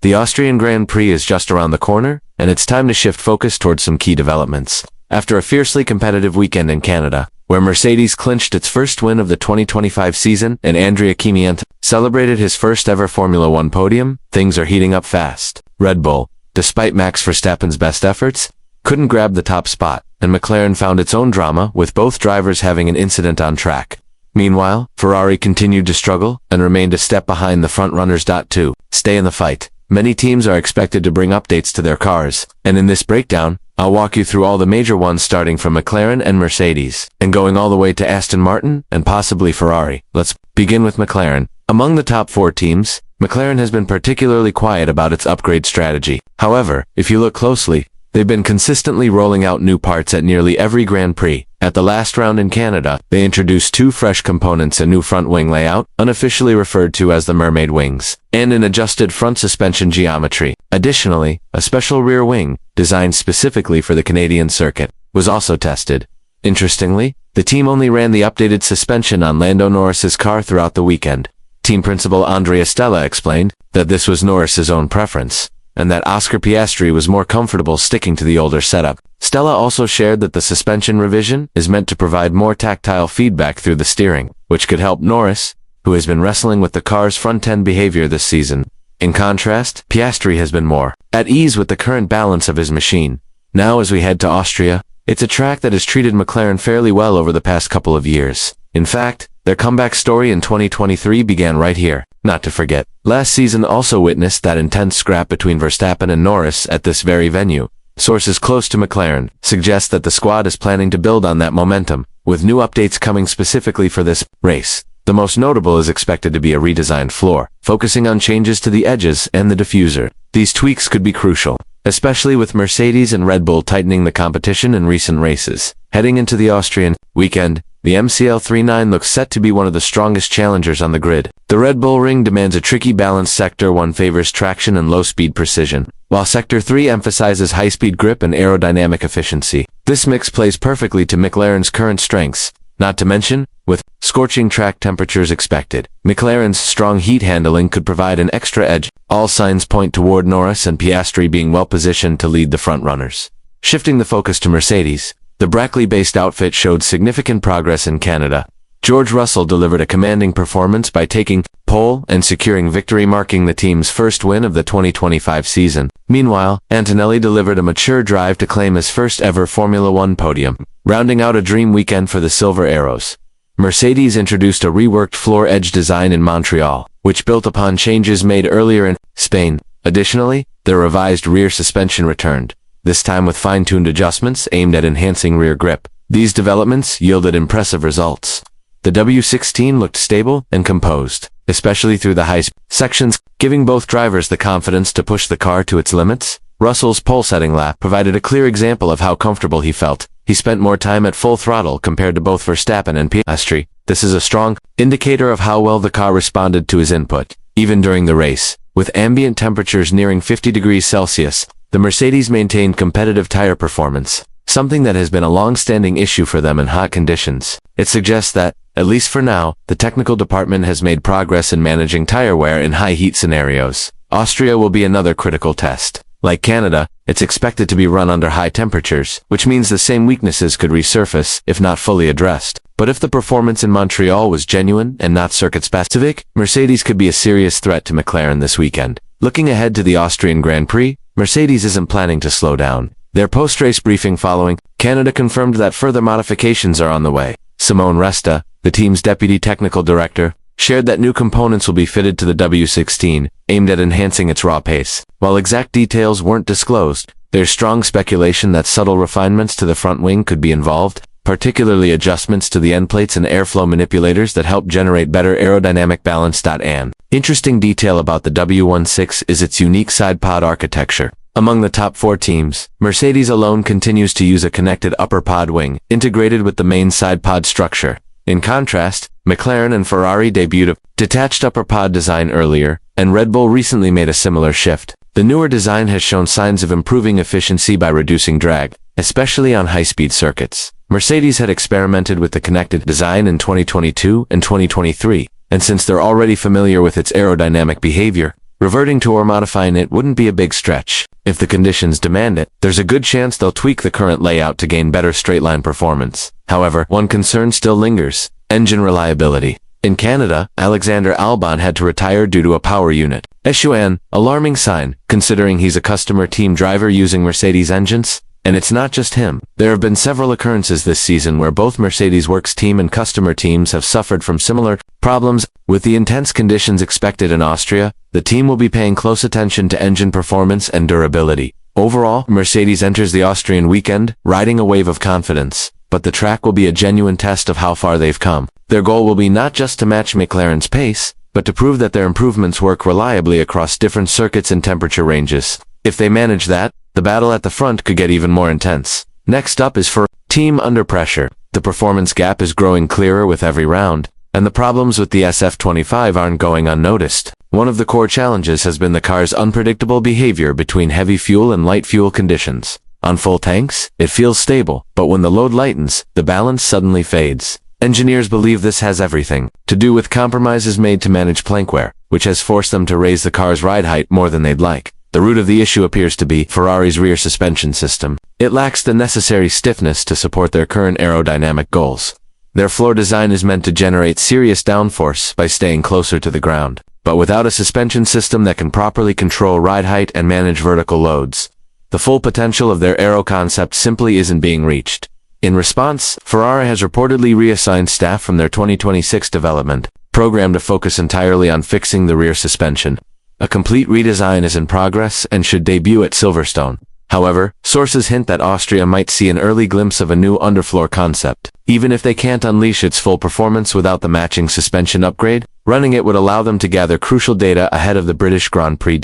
The Austrian Grand Prix is just around the corner, and it's time to shift focus towards some key developments. After a fiercely competitive weekend in Canada, where Mercedes clinched its first win of the 2025 season and Andrea Kimi celebrated his first ever Formula One podium, things are heating up fast. Red Bull, despite Max Verstappen's best efforts, couldn't grab the top spot, and McLaren found its own drama with both drivers having an incident on track. Meanwhile, Ferrari continued to struggle and remained a step behind the front-runners. To stay in the fight, many teams are expected to bring updates to their cars, and in this breakdown, I'll walk you through all the major ones starting from McLaren and Mercedes, and going all the way to Aston Martin and possibly Ferrari. Let's begin with McLaren. Among the top 4 teams, McLaren has been particularly quiet about its upgrade strategy. However, if you look closely, they've been consistently rolling out new parts at nearly every Grand Prix. At the last round in Canada, they introduced 2 fresh components: a new front wing layout, unofficially referred to as the Mermaid Wings, and an adjusted front suspension geometry. Additionally, a special rear wing, designed specifically for the Canadian circuit, was also tested. Interestingly, the team only ran the updated suspension on Lando Norris's car throughout the weekend. Team principal Andrea Stella explained that this was Norris's own preference, and that Oscar Piastri was more comfortable sticking to the older setup. Stella also shared that the suspension revision is meant to provide more tactile feedback through the steering, which could help Norris, who has been wrestling with the car's front-end behavior this season. In contrast, Piastri has been more at ease with the current balance of his machine. Now as we head to Austria, it's a track that has treated McLaren fairly well over the past couple of years. In fact, their comeback story in 2023 began right here. Not to forget, last season also witnessed that intense scrap between Verstappen and Norris at this very venue. Sources close to McLaren suggest that the squad is planning to build on that momentum, with new updates coming specifically for this race. The most notable is expected to be a redesigned floor, focusing on changes to the edges and the diffuser. These tweaks could be crucial, especially with Mercedes and Red Bull tightening the competition in recent races. Heading into the Austrian weekend, the MCL 39 looks set to be one of the strongest challengers on the grid. The Red Bull Ring demands a tricky balance. Sector 1 favors traction and low-speed precision, while Sector 3 emphasizes high-speed grip and aerodynamic efficiency. This mix plays perfectly to McLaren's current strengths, not to mention, with scorching track temperatures expected, McLaren's strong heat handling could provide an extra edge. All signs point toward Norris and Piastri being well-positioned to lead the front-runners. Shifting the focus to Mercedes, the Brackley-based outfit showed significant progress in Canada. George Russell delivered a commanding performance by taking pole and securing victory, marking the team's first win of the 2025 season. Meanwhile, Antonelli delivered a mature drive to claim his first ever Formula One podium, rounding out a dream weekend for the Silver Arrows. Mercedes introduced a reworked floor edge design in Montreal, which built upon changes made earlier in Spain. Additionally, their revised rear suspension returned, this time with fine-tuned adjustments aimed at enhancing rear grip. These developments yielded impressive results. The W16 looked stable and composed, especially through the high sections, giving both drivers the confidence to push the car to its limits. Russell's pole-setting lap provided a clear example of how comfortable he felt. He spent more time at full throttle compared to both Verstappen and Piastri. This is a strong indicator of how well the car responded to his input. Even during the race, with ambient temperatures nearing 50 degrees Celsius, the Mercedes maintained competitive tire performance, something that has been a long-standing issue for them in hot conditions. It suggests that, at least for now, the technical department has made progress in managing tire wear in high heat scenarios. Austria will be another critical test. Like Canada, it's expected to be run under high temperatures, which means the same weaknesses could resurface if not fully addressed. But if the performance in Montreal was genuine and not circuit-specific, Mercedes could be a serious threat to McLaren this weekend. Looking ahead to the Austrian Grand Prix, Mercedes isn't planning to slow down. Their post-race briefing following Canada confirmed that further modifications are on the way. Simone Resta, the team's deputy technical director, shared that new components will be fitted to the W16, aimed at enhancing its raw pace. While exact details weren't disclosed, there's strong speculation that subtle refinements to the front wing could be involved, particularly adjustments to the end plates and airflow manipulators that help generate better aerodynamic balance. An interesting detail about the W16 is its unique side pod architecture. Among the top 4 teams, Mercedes alone continues to use a connected upper pod wing, integrated with the main side pod structure. In contrast, McLaren and Ferrari debuted a detached upper pod design earlier, and Red Bull recently made a similar shift. The newer design has shown signs of improving efficiency by reducing drag, especially on high-speed circuits. Mercedes had experimented with the connected design in 2022 and 2023, and since they're already familiar with its aerodynamic behavior, reverting to or modifying it wouldn't be a big stretch. If the conditions demand it, there's a good chance they'll tweak the current layout to gain better straight-line performance. However, one concern still lingers: engine reliability. In Canada, Alexander Albon had to retire due to a power unit issue, an alarming sign, considering he's a customer team driver using Mercedes engines. And it's not just him. There have been several occurrences this season where both Mercedes Works team and customer teams have suffered from similar problems. With the intense conditions expected in Austria, the team will be paying close attention to engine performance and durability. Overall, Mercedes enters the Austrian weekend riding a wave of confidence, but the track will be a genuine test of how far they've come. Their goal will be not just to match McLaren's pace, but to prove that their improvements work reliably across different circuits and temperature ranges. If they manage that, the battle at the front could get even more intense. Next up is for team under pressure. The performance gap is growing clearer with every round, and the problems with the SF25 aren't going unnoticed. One of the core challenges has been the car's unpredictable behavior between heavy fuel and light fuel conditions. On full tanks, it feels stable, but when the load lightens, the balance suddenly fades. Engineers believe this has everything to do with compromises made to manage plank wear, which has forced them to raise the car's ride height more than they'd like. The root of the issue appears to be Ferrari's rear suspension system. It lacks the necessary stiffness to support their current aerodynamic goals. Their floor design is meant to generate serious downforce by staying closer to the ground, but without a suspension system that can properly control ride height and manage vertical loads, the full potential of their aero concept simply isn't being reached. In response, Ferrari has reportedly reassigned staff from their 2026 development program to focus entirely on fixing the rear suspension. A complete redesign is in progress and should debut at Silverstone. However, sources hint that Austria might see an early glimpse of a new underfloor concept. Even if they can't unleash its full performance without the matching suspension upgrade, running it would allow them to gather crucial data ahead of the British Grand Prix.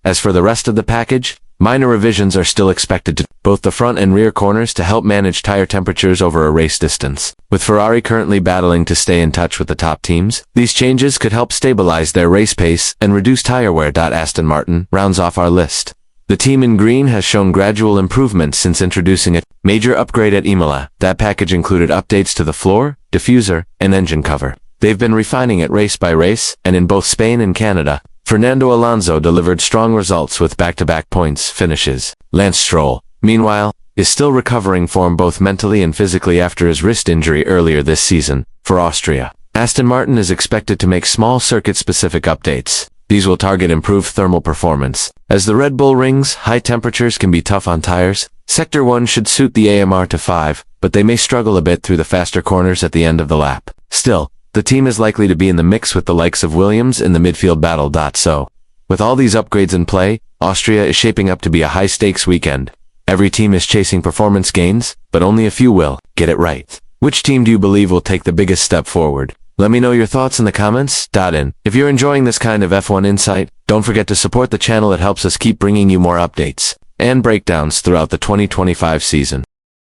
As for the rest of the package, minor revisions are still expected to both the front and rear corners to help manage tire temperatures over a race distance. With Ferrari currently battling to stay in touch with the top teams, these changes could help stabilize their race pace and reduce tire wear. Aston Martin rounds off our list. The team in green has shown gradual improvement since introducing a major upgrade at Imola. That package included updates to the floor, diffuser, and engine cover. They've been refining it race by race, and in both Spain and Canada, Fernando Alonso delivered strong results with back-to-back points finishes. Lance Stroll, meanwhile, is still recovering form both mentally and physically after his wrist injury earlier this season. For Austria, Aston Martin is expected to make small circuit-specific updates. These will target improved thermal performance. As the Red Bull rings, high temperatures can be tough on tires. Sector 1 should suit the AMR-5, but they may struggle a bit through the faster corners at the end of the lap. Still, the team is likely to be in the mix with the likes of Williams in the midfield battle. So, with all these upgrades in play, Austria is shaping up to be a high-stakes weekend. Every team is chasing performance gains, but only a few will get it right. Which team do you believe will take the biggest step forward? Let me know your thoughts in the comments. If you're enjoying this kind of F1 insight, don't forget to support the channel. It helps us keep bringing you more updates and breakdowns throughout the 2025 season.